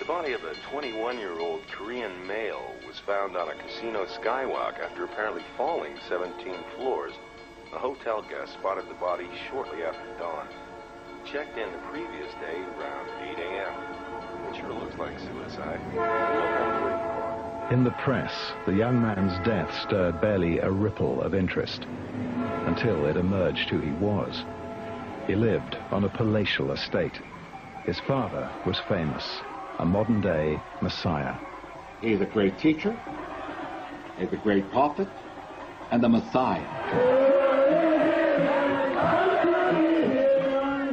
The body of a 21-year-old Korean male was found on a casino skywalk after apparently falling 17 floors. A hotel guest spotted the body shortly after dawn. Checked in the previous day around 8 a.m. It sure looks like suicide. In the press, the young man's death stirred barely a ripple of interest until it emerged who he was. He lived on a palatial estate. His father was famous, a modern-day messiah. He's a great teacher, he's a great prophet, and a messiah.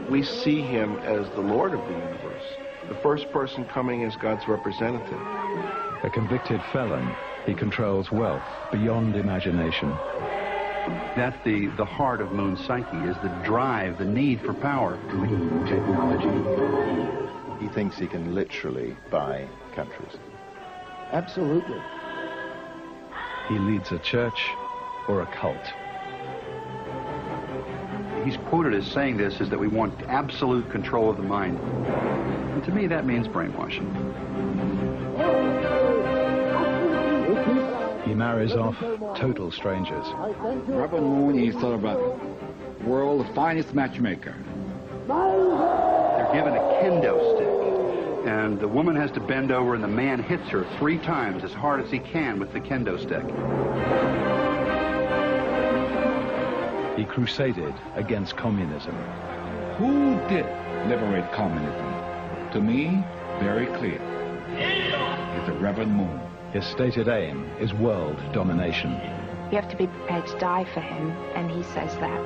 We see him as the Lord of the universe, the first person coming as God's representative. A convicted felon, he controls wealth beyond imagination. That's the heart of Moon's psyche, is the drive, the need for power. Technology. He thinks he can literally buy countries. Absolutely. He leads a church or a cult. He's quoted as saying this, is that we want absolute control of the mind. And to me, that means brainwashing. He marries off total strangers. Reverend Moon is sort of a world's finest matchmaker. They're given a kendo stick, and the woman has to bend over, and the man hits her 3 times as hard as he can with the kendo stick. He crusaded against communism. Who did liberate communism? To me, very clear. It's the Reverend Moon. His stated aim is world domination. You have to be prepared to die for him, and he says that.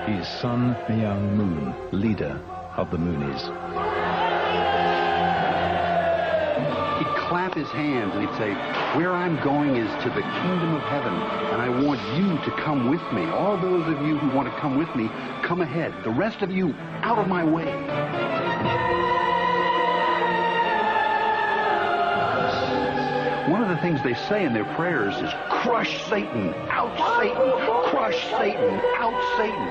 He's Sun Myung Moon, leader of the Moonies. He'd clap his hands and he'd say, "Where I'm going is to the kingdom of heaven, and I want you to come with me. All those of you who want to come with me, come ahead. The rest of you, out of my way." One of the things they say in their prayers is, "Crush Satan, out Satan, crush Satan, out Satan."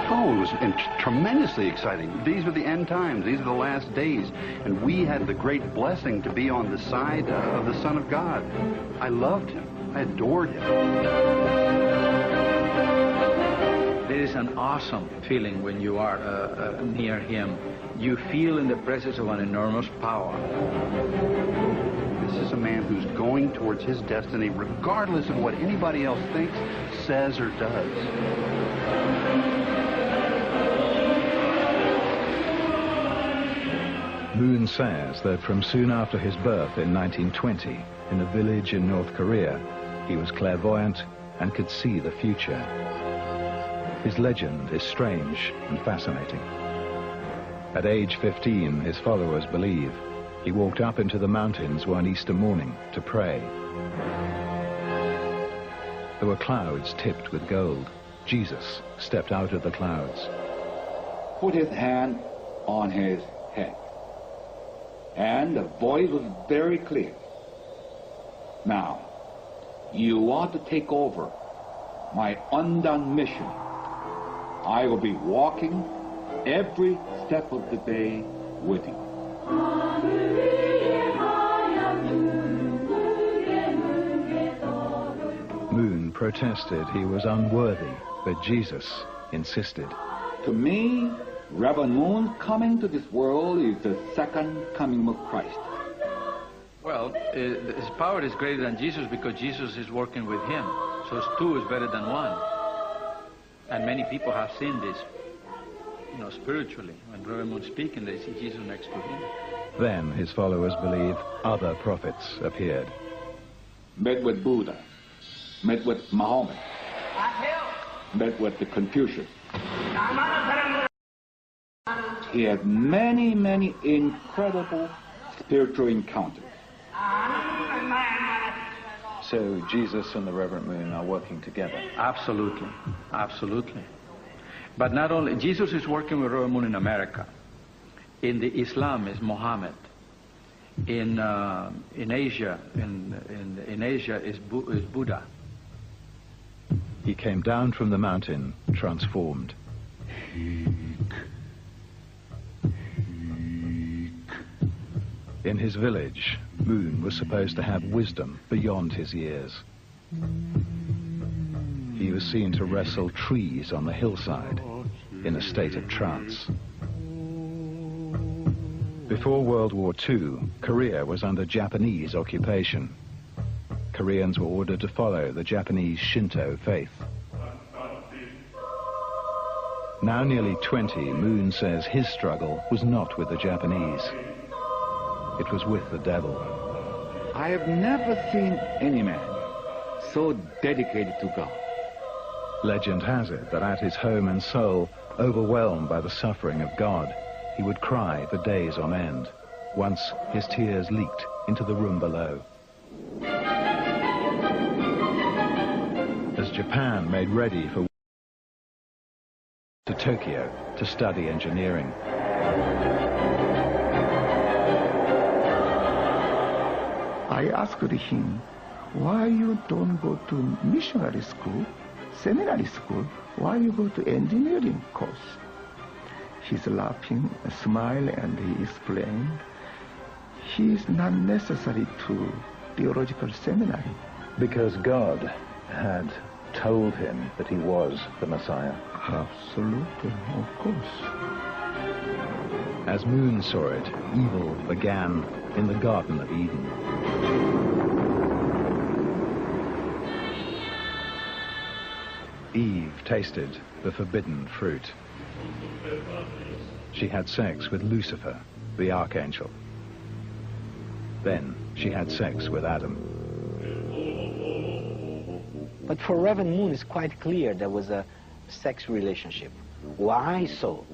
Oh, it was tremendously exciting. These were the end times. These are the last days. And we had the great blessing to be on the side of the Son of God. I loved him. I adored him. There is an awesome feeling when you are near him. You feel in the presence of an enormous power. This is a man who's going towards his destiny regardless of what anybody else thinks, says, or does. Moon says that from soon after his birth in 1920, in a village in North Korea, he was clairvoyant and could see the future. His legend is strange and fascinating. At age 15, his followers believe, he walked up into the mountains one Easter morning to pray. There were clouds tipped with gold. Jesus stepped out of the clouds. Put his hand on his head. And the voice was very clear. "Now, you are to take over my undone mission. I will be walking every step of the day with you." Moon protested he was unworthy, but Jesus insisted. To me, Reverend Moon's coming to this world is the second coming of Christ. Well, his power is greater than Jesus because Jesus is working with him. So 2 is better than 1. And many people have seen this, spiritually. When Reverend Moon speaking, they see Jesus next to him. Then his followers believe other prophets appeared. Met with Buddha, met with Muhammad, met with the Confucius. He had many, many incredible spiritual encounters. So Jesus and the Reverend Moon are working together? Absolutely, absolutely. But not only, Jesus is working with Reverend Moon in America. In the Islam is Muhammad. In Asia, in Asia is Buddha. He came down from the mountain transformed. In his village, Moon was supposed to have wisdom beyond his years. He was seen to wrestle trees on the hillside in a state of trance. Before World War II, Korea was under Japanese occupation. Koreans were ordered to follow the Japanese Shinto faith. Now nearly 20, Moon says his struggle was not with the Japanese. It was with the devil. I have never seen any man so dedicated to God. Legend has it that at his home and soul, overwhelmed by the suffering of God, he would cry for days on end. Once his tears leaked into the room below. As Japan made ready for to Tokyo to study engineering. I asked him, why you don't go to missionary school, seminary school, why you go to engineering course? He's laughing, smile, and he explained, he's not necessary to theological seminary. Because God had told him that he was the Messiah. Absolutely, of course. As Moon saw it, evil began in the Garden of Eden. Eve tasted the forbidden fruit. She had sex with Lucifer, the archangel. Then she had sex with Adam. But for Reverend Moon, it's quite clear there was a sex relationship. Why so?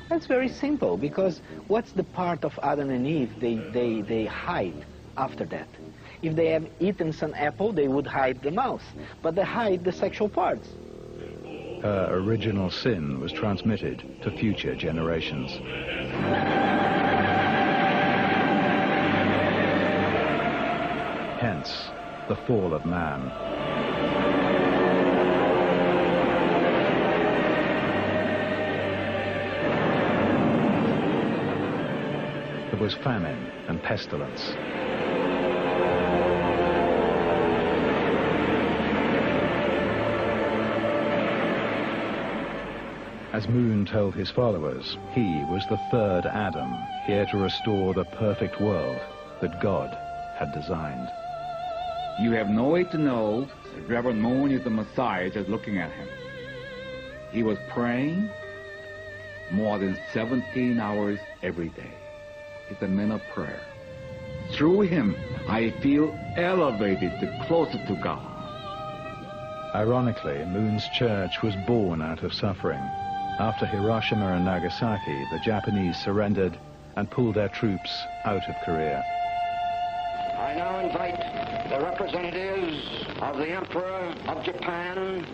That's very simple, because what's the part of Adam and Eve they hide after that? If they have eaten some apple, they would hide the mouth, but they hide the sexual parts. Her original sin was transmitted to future generations. Hence, the fall of man. There was famine and pestilence. As Moon told his followers, he was the third Adam, here to restore the perfect world that God had designed. You have no way to know that Reverend Moon is the Messiah just looking at him. He was praying more than 17 hours every day. It's a man of prayer. Through him, I feel elevated closer to God. Ironically, Moon's church was born out of suffering. After Hiroshima and Nagasaki, the Japanese surrendered and pulled their troops out of Korea. I now invite the representatives of the Emperor of Japan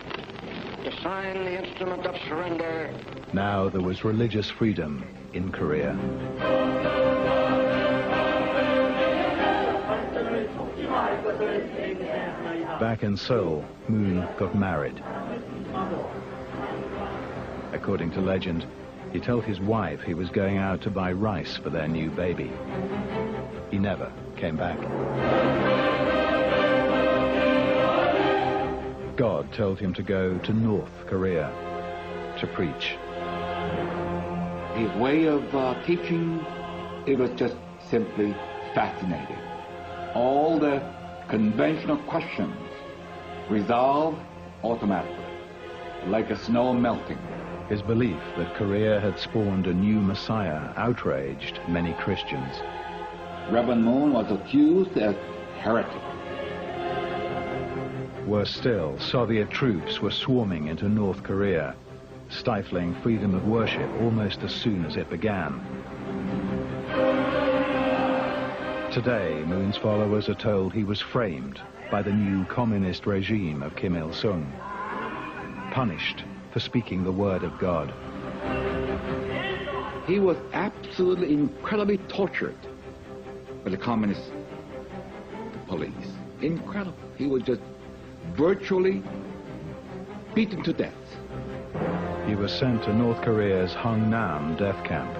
to sign the instrument of surrender. Now there was religious freedom in Korea. Back in Seoul, Moon got married. According to legend, he told his wife he was going out to buy rice for their new baby. He never came back. God told him to go to North Korea to preach. His way of teaching, it was just simply fascinating. All the conventional questions resolved automatically, like a snow melting. His belief that Korea had spawned a new Messiah outraged many Christians. Reverend Moon was accused as heretic. Worse still, Soviet troops were swarming into North Korea, stifling freedom of worship almost as soon as it began. Today, Moon's followers are told he was framed by the new communist regime of Kim Il-sung, punished for speaking the word of God. He was absolutely incredibly tortured by the communist police. Incredible. He was just virtually beaten to death. He was sent to North Korea's Hungnam death camp.